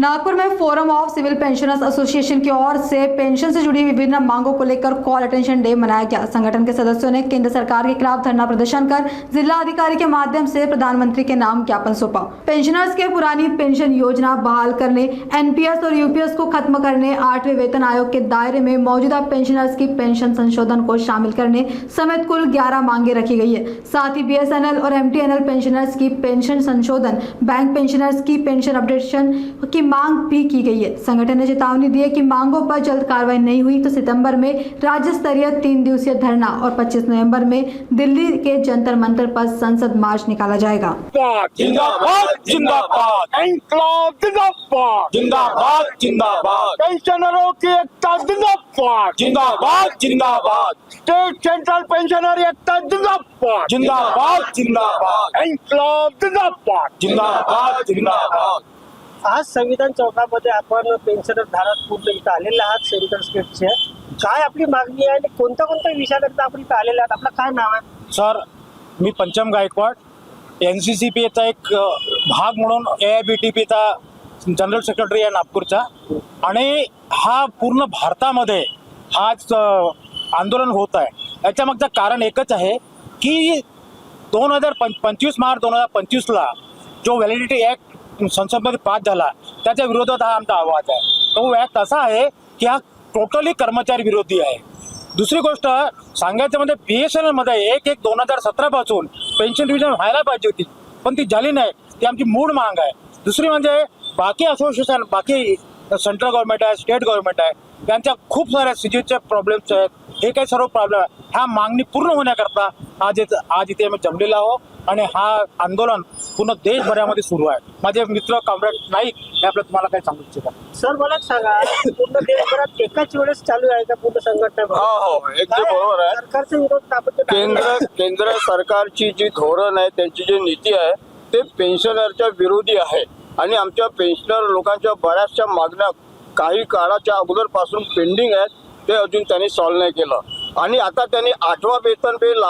नागपुर में forum of civil pensioners association की ओर से पेंशन से जुड़ी विभिन्न मांगों को लेकर कॉल अटेंशन डे मनाया गया। संगठन के सदस्यों ने केंद्र सरकार के खिलाफ धरना प्रदर्शन कर जिला अधिकारी के माध्यम से प्रधानमंत्री के नाम ज्ञापन सौंपा। पेंशनर्स के पुरानी पेंशन योजना बहाल करने, एनपीएस और यूपीएस को खत्म करने, 8वें वेतन आयोग के दायरे में मौजूदा पेंशनर्स की पेंशन संशोधन को शामिल करने समेत कुल 11 मांगे रखी गई है। साथ ही बीएसएनएल और एमटीएनएल पेंशनर्स की पेंशन संशोधन, बैंक पेंशनर्स की पेंशन अपडेशन की मांग भी की गई है। संगठन ने चेतावनी दी है कि मांगों पर जल्द कार्रवाई नहीं हुई तो सितंबर में राज्य स्तरीय 3 दिवसीय धरना और 25 नवंबर में दिल्ली के जंतर मंतर पर संसद मार्च निकाला जाएगा। जिंदाबाद जिंदाबाद, इंकलाब जिंदाबाद, जिंदाबाद जिंदाबाद, पेंशनरों की एकता जिंदाबाद, जिंदाबाद जिंदाबाद, स्टेट सेंट्रल पेंशनर एकता जिंदाबाद, जिंदाबाद जिंदाबाद, इंकलाब जिंदाबाद, जिंदाबाद जिंदाबाद। आज संविधान चौकामध्ये आपण पेन्शनर धारक पूर्ण इथं आलेले आहात सेंट्रल स्टेटचे। काय आपली मागणी आहे आणि कोणत्या कोणत्या विषयाकरता आपण इथं आलेले आहात? आपलं काय नाव आहे? सर, मी पंचम गायकवाड, NCCPचा एक भाग म्हणून AIBTPचा जनरल सेक्रेटरी आहे नागपूरचा। आणि हा पूर्ण भारतामध्ये हाच आंदोलन होत आहे। याच्या मागचं कारण एकच आहे की 25 मार्च 2025ला जो व्हॅलिडिटी ऍक्ट संसदेमध्ये पास झाला त्याच्या विरोधात हा आमचा आवाज आहे। तो ऍक्ट असा आहे की हा टोटली कर्मचारी विरोधी आहे। दुसरी गोष्ट सांगायचं म्हणजे BSNL मध्ये 1/1/2017 पासून पेन्शन रिव्हिजन व्हायला पाहिजे होती, पण ती झाली नाही। ती आमची मूळ मांग आहे। दुसरी म्हणजे बाकी असोसिएशन, बाकी सेंट्रल गव्हर्नमेंट आहे, स्टेट गव्हर्नमेंट आहे, त्यांच्या खूप साऱ्या सीजीचे प्रॉब्लेम्स आहेत। हे काही सर्व प्रॉब्लेम आहे, ह्या मागणी पूर्ण होण्याकरता आज इथे आम्ही जमलेलो आहोत आणि हा आंदोलन पूर्ण देशभरामध्ये सुरू आहे। माझे मित्र कॉम्रेड नाईक हे आपलं तुम्हाला काय सांगू इच्छितात? सर मला सांगा, पूर्ण देशभरात एकाच वेळेस चालू आहे का पूर्ण संघटना? हो, एकदम बरोबर आहे। सरकारचा विरोध आपण केंद्र सरकारची जी धोरण आहे, त्यांची जी नीती आहे ते पेन्शनरच्या विरोधी आहे आणि आमच्या पेन्शनर लोकांच्या बऱ्याचशा मागण्या काही काळाच्या अगोदरपासून पेंडिंग आहेत, ते अजून त्यांनी सॉल्व्ह नाही केलं। आणि आता त्यांनी 8वा वेतन बिल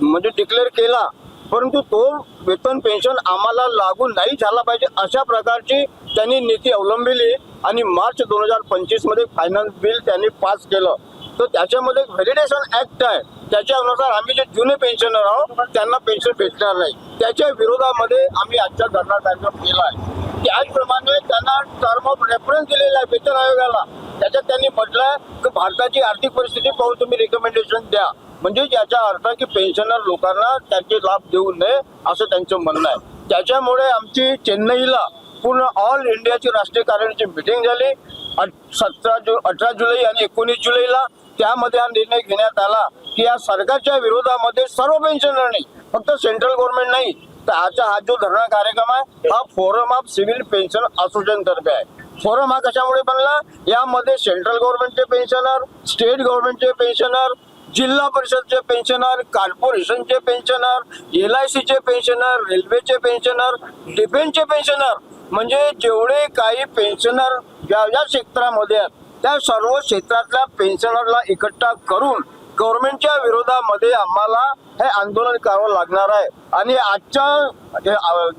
म्हणजे डिक्लेअर केला, परंतु तो वेतन पेन्शन आम्हाला लागू नाही झाला पाहिजे अशा प्रकारची त्यांनी नीती अवलंबिली आणि मार्च 2025 मध्ये फायनान्स बिल त्यांनी पास केलं। तर त्याच्यामध्ये व्हॅलिडेशन ऍक्ट आहे, त्याच्यानुसार आम्ही जे जुने पेन्शनर आहोत त्यांना पेन्शन भेटणार नाही। त्याच्या विरोधामध्ये आम्ही आजचा धरना कार्यक्रम केला आहे। त्याचप्रमाणे त्यांना टर्म ऑफ रेफरन्स दिलेला आहे वेतन आयोगाला, त्याच्यात त्यांनी म्हटलंय की भारताची आर्थिक परिस्थिती पाहून तुम्ही रिकमेंडेशन द्या, म्हणजे याचा अर्थ की पेन्शनर लोकांना त्याचे लाभ देऊ नये असं त्यांचं म्हणणं आहे। त्याच्यामुळे आमची चेन्नईला पूर्ण ऑल इंडियाची राष्ट्रीय कार्यालयाची मीटिंग झाली 18 जुलै आणि 19 जुलैला। त्यामध्ये हा निर्णय घेण्यात आला की या सरकारच्या विरोधामध्ये सर्व पेन्शनरनी, फक्त सेंट्रल गव्हर्नमेंट नाही, तर हा जो धरणा कार्यक्रम आहे हा forum of civil pension association तर्फे आहे। फोरम हा कशामुळे बनला? यामध्ये सेंट्रल गव्हर्नमेंटचे पेन्शनर, स्टेट गव्हर्नमेंटचे पेन्शनर, जिल्हा परिषदचे पेन्शनर, कॉर्पोरेशनचे पेन्शनर, LICचे पेन्शनर, रेल्वेचे पेन्शनर, डिफेन्सचे पेन्शनर, म्हणजे जेवढे काही पेन्शनर ज्या क्षेत्रामध्ये आहेत त्या सर्व क्षेत्रातल्या पेन्शनरला इकट्ठा करून गव्हर्नमेंटच्या विरोधामध्ये आम्हाला हे आंदोलन करावं लागणार आहे। आणि आजच्या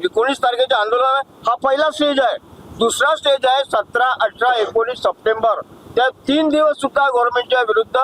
19 तारखेच्या आंदोलन हा पहिला स्टेज आहे। दुसरा स्टेज आहे 17, 18, 19 सप्टेंबर, त्या 3 दिवस सुद्धा गव्हर्नमेंटच्या विरुद्ध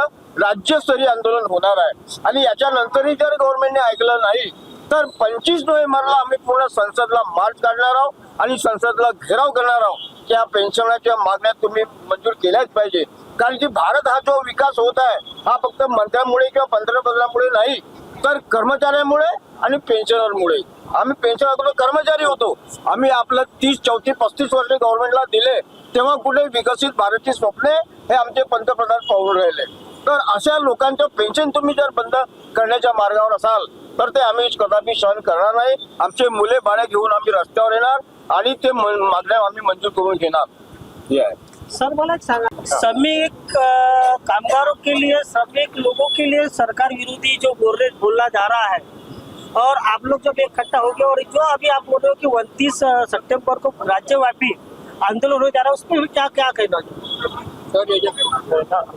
राज्यस्तरीय आंदोलन होणार आहे। आणि याच्यानंतरही जर गव्हर्नमेंटने ऐकलं नाही तर 25 नोव्हेंबरला आम्ही पूर्ण संसदला मार्च काढणार आहोत आणि संसदला घेराव करणार आहोत की या पेन्शनच्या मागण्या तुम्ही मंजूर केल्याच पाहिजे। कारण की भारत हा जो विकास होत आहे हा फक्त मंत्र्यांमुळे किंवा पंतप्रधानांमुळे नाही, तर कर्मचाऱ्यांमुळे आणि पेन्शनरमुळे। आम्ही पेन्शनर कर्मचारी होतो, आम्ही आपलं 30, 34, 35 वर्ष गव्हर्नमेंटला दिले, तेव्हा कुठे विकसित भारतची स्वप्ने हे आमचे पंतप्रधान पाहून राहिले। तर अशा लोकांचं पेन्शन तुम्ही जर बंद करण्याच्या मार्गावर असाल तर ते आम्ही कदापि सहन करणार नाही। आमचे मुले बाळे घेऊन आम्ही रस्त्यावर येणार आणि ते मागण्या आम्ही मंजूर करून घेणार। हे आहे। सर मला एक सांगा, श्रमिक कामगारों के लिए, श्रमिक लोगों के लिए सरकार विरोधी जो बोला जा रहा है और आप लोग जब इकट्ठा हो गए और जो अभी आप बोल रहे हो कि 29 सितंबर को राज्यव्यापी आंदोलन हो जा रहा है, उसमें क्या क्या कहना है?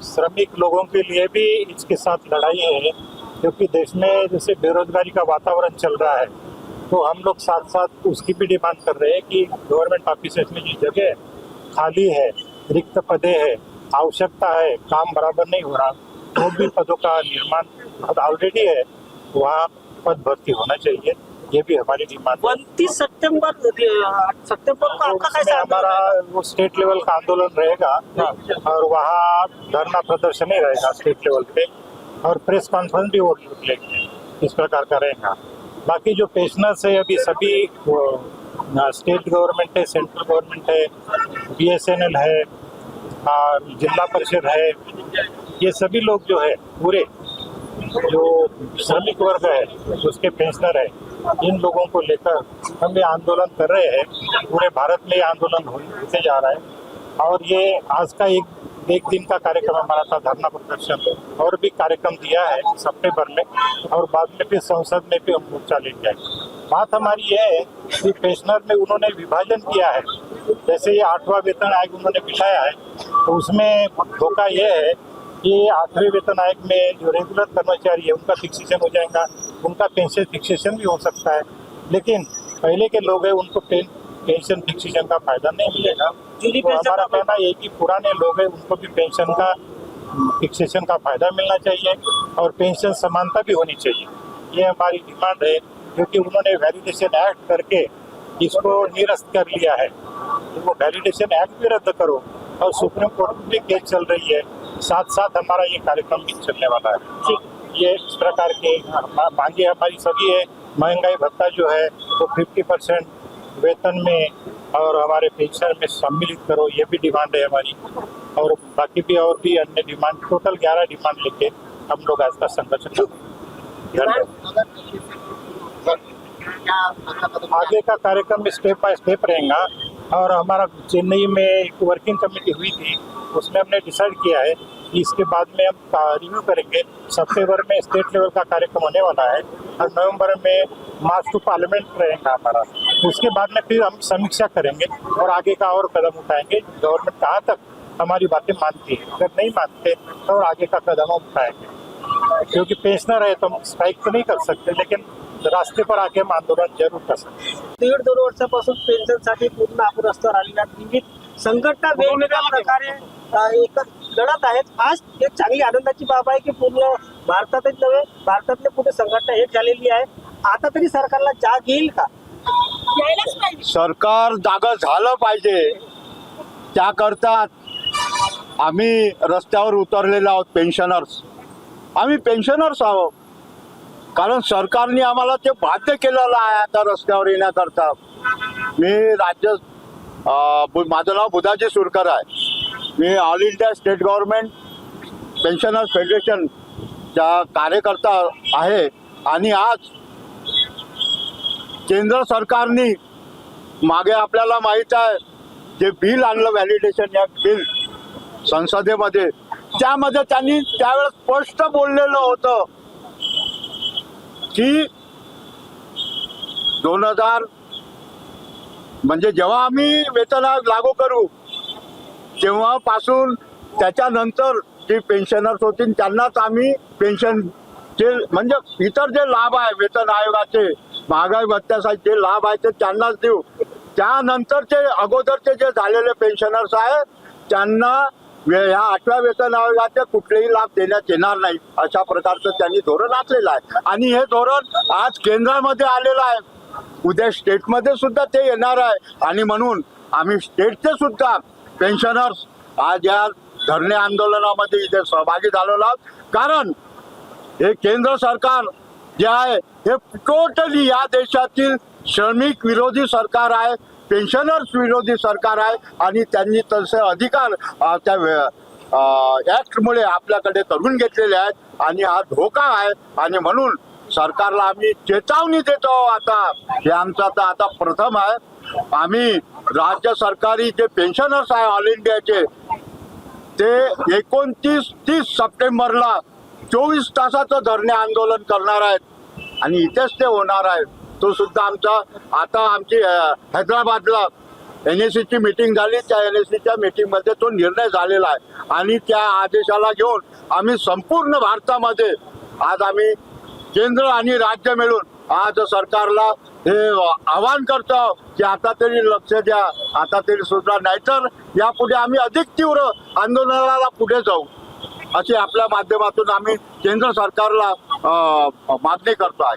श्रमिक लोगों के लिए भी इसके साथ लड़ाई है, क्योंकि देश में जैसे बेरोजगारी का वातावरण चल रहा है, तो हम लोग साथ साथ उसकी भी डिमांड कर रहे हैं कि गवर्नमेंट ऑफिस में जो जगह है खाली है, रिक्त पदे है, आवश्यकता है, काम बराबर नहीं हो रहा, तो भी पदों का निर्माण ऑलरेडी है, वहाँ पद भर्ती होना चाहिए। ये भी हमारी डिमांड है। 29 सितंबर को आपका उसमें कैसा हमारा वो स्टेट लेवल का आंदोलन रहेगा और वहाँ धरना प्रदर्शन ही रहेगा स्टेट लेवल पे, और प्रेस कॉन्फ्रेंस भी वो लेंगे, इस प्रकार का रहेगा। बाकी जो पेंशनर्स है अभी सभी स्टेट गवर्नमेंट है, सेंट्रल गवर्नमेंट है, BSNL है, जिला परिषद है, ये सभी लोग जो है पूरे जो श्रमिक वर्ग है उसके पेंशनर है, इन लोगों को लेकर हम ये आंदोलन कर रहे हैं। पूरे भारत में ये आंदोलन होते जा रहा है और ये आज का एक दिन का कार्यक्रम हमारा था, धरना प्रदर्शन, और भी कार्यक्रम दिया है सितंबर में, और बाद में फिर संसद में भी हम मोर्चा लेके जाएंगे। बात हमारी ये है कि पेंशनर में उन्होंने विभाजन किया है, जैसे ये 8वां वेतन आयोग उन्होंने बिठाया है, तो उसमें धोखा ये है कि 8वें वेतन आयोग में जो रेगुलर कर्मचारी है उनका फिक्सेशन हो जाएगा, उनका पेंशन फिक्सेशन भी हो सकता है, लेकिन पहले के लोग हैं उनको पेंशन फिक्सेशन का फायदा नहीं मिलेगा। तो हमारा कहना ये कि पुराने लोग हैं उनको भी पेंशन का फिक्सेशन का फायदा मिलना चाहिए और पेंशन समानता भी होनी चाहिए। ये हमारी डिमांड है, क्योंकि उन्होंने वैलिडेशन एक्ट करके इसको निरस्त कर लिया है, तो वो वैलिडेशन एक्ट भी रद्द करो, और सुप्रीम कोर्ट में भी केस चल रही है, साथ साथ हमारा ये कार्यक्रम भी चलने वाला है। ये इस प्रकार के मांगे हमारी सभी है। महंगाई भत्ता जो है वो 50% वेतन में और हमारे पेंशन में सम्मिलित करो, ये भी डिमांड है हमारी, और बाकी भी और भी अन्य डिमांड, टोटल 11 डिमांड लेके हम लोग आज का संगठन आगे का कार्यक्रम स्टेप बाय स्टेप रहेगा। और हमारा चेन्नई में एक वर्किंग कमेटी हुई थी, उसमें हमने डिसाइड किया है कि इसके बाद में हम रिव्यू करेंगे। सितंबर में स्टेट लेवल का कार्यक्रम होने वाला है और नवंबर में मार्च टू पार्लियामेंट रहेगा हमारा। उसके बाद में फिर हम समीक्षा करेंगे और आगे का और कदम उठाएंगे। गवर्नमेंट कहाँ तक हमारी बातें मानती है, अगर नहीं मानते तो और आगे का कदम हम उठाएंगे, क्योंकि पेंशनर है तो हम स्ट्राइक तो नहीं कर सकते, लेकिन रास्ते पर आके हम आंदोलन जरूर कर सकते। 1.5-2 वर्षापासून पेन्शनसाठी पूर्ण आपण रस्त्यावर आलेल्या विविध संघटना वेगवेगळ्या प्रकारे एक लढत आहेत। आज एक चांगली आनंदाची बाब आहे की पूर्ण भारतातच नव्हे, भारतातल्या पुढे संघटना एक झालेली आहे। आता तरी सरकारला जाग येईल का? यायलाच पाहिजे। सरकार जागा झालं पाहिजे, त्याकरता आम्ही रस्त्यावर उतरलेलो आहोत। पेन्शनर्स, आम्ही पेन्शनर्स आहोत, कारण सरकारने आम्हाला ते बाध्य केलेलं आहे आता रस्त्यावर येण्याकरता। मी माझं नाव बुधाजी सुरकर आहे, मी all India state government pensioners फेडरेशनचा कार्यकर्ता आहे। आणि आज केंद्र सरकारने मागे आपल्याला माहीत आहे जे बिल आणलं, व्हॅलिडेशन ॲक्ट बिल संसदेमध्ये, त्यामध्ये त्यांनी त्यावेळेस स्पष्ट बोललेलं होतं की 2000 म्हणजे जेव्हा आम्ही वेतन आयोग लागू करू तेव्हापासून त्याच्यानंतर जे पेन्शनर्स होतील त्यांनाच आम्ही पेन्शनचे म्हणजे इतर जे लाभ आहे वेतन आयोगाचे, महागाई भत्त्यासाठी जे लाभ आहे ते त्यांनाच देऊ। त्यानंतरचे अगोदरचे जे झालेले पेन्शनर्स आहेत त्यांना ह्या 8व्या वेतन आयोगाचे कुठलेही लाभ देण्यात येणार नाही, अशा प्रकारचं त्यांनी धोरण आखलेलं आहे। आणि हे धोरण आज केंद्रामध्ये आलेलं आहे, उद्या स्टेटमध्ये सुद्धा ते येणार आहे। आणि म्हणून आम्ही स्टेटचे सुद्धा पेन्शनर्स आज या धरणे आंदोलनामध्ये इथे सहभागी झालेलो आहोत, कारण हे केंद्र सरकार जे आहे हे टोटली या देशातील श्रमिक विरोधी सरकार आहे, पेन्शनर्स विरोधी सरकार आहे। आणि त्यांनी तसे अधिकार त्या ॲक्टमुळे आपल्याकडे करून घेतलेले आहेत आणि हा धोका आहे। आणि म्हणून सरकारला आम्ही चेतावणी देतो। आता हे आमचं आता प्रथम आहे, आम्ही राज्य सरकारी जे पेन्शनर्स आहे ऑल इंडियाचे ते 29-30 सप्टेंबरला 24 तासाचं धरणे आंदोलन करणार आहेत आणि इथेच ते होणार आहे। तो सुद्धा आमचा आता आमची हैदराबादला NSCची मीटिंग झाली, त्या NSCच्या मीटिंगमध्ये तो निर्णय झालेला आहे आणि त्या आदेशाला घेऊन आम्ही संपूर्ण भारतामध्ये आज आम्ही केंद्र आणि राज्य मिळून आज सरकारला हे आवाहन करतो की आता तरी लक्ष द्या, आता तरी सुद्धा, नाहीतर यापुढे आम्ही अधिक तीव्र आंदोलनाला पुढे जाऊ, अशी आपल्या माध्यमातून आम्ही केंद्र सरकारला मागणी करतो आहे.